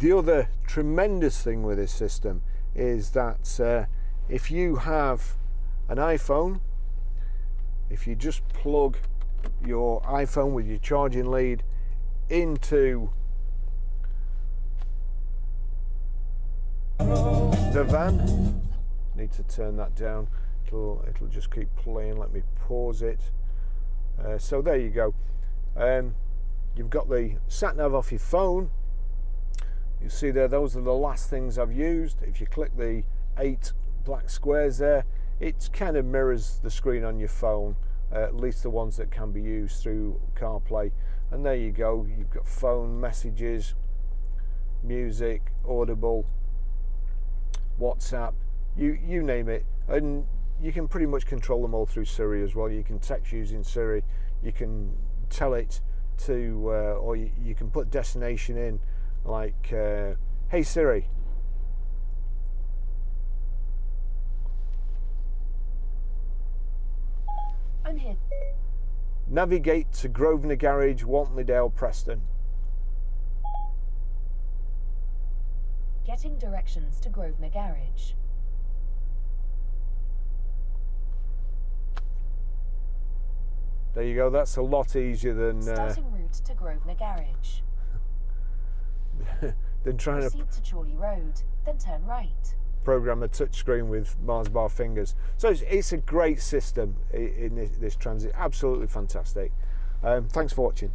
The other tremendous thing with this system is that if you have an iPhone, if you just plug your iPhone with your charging lead into the van, need to turn that down, it'll just keep playing. Let me pause it. So there you go. You've got the sat nav off your phone. You see there, those are the last things I've used. If you click the 8 black squares there, it kind of mirrors the screen on your phone, at least the ones that can be used through CarPlay. And there you go, you've got phone, messages, music, Audible, WhatsApp, you name it. And you can pretty much control them all through Siri as well. You can text using Siri, you can tell it to, or you can put destination in, like, hey Siri, I'm here. Navigate to Grosvenor Garage, Wantleydale, Preston. Getting directions to Grosvenor Garage. There you go, that's a lot easier than Starting route to Grosvenor Garage. than trying Proceed to Chorley Road, then turn right. program a touchscreen with Mars bar fingers. So it's a great system in this Transit, absolutely fantastic. Thanks for watching.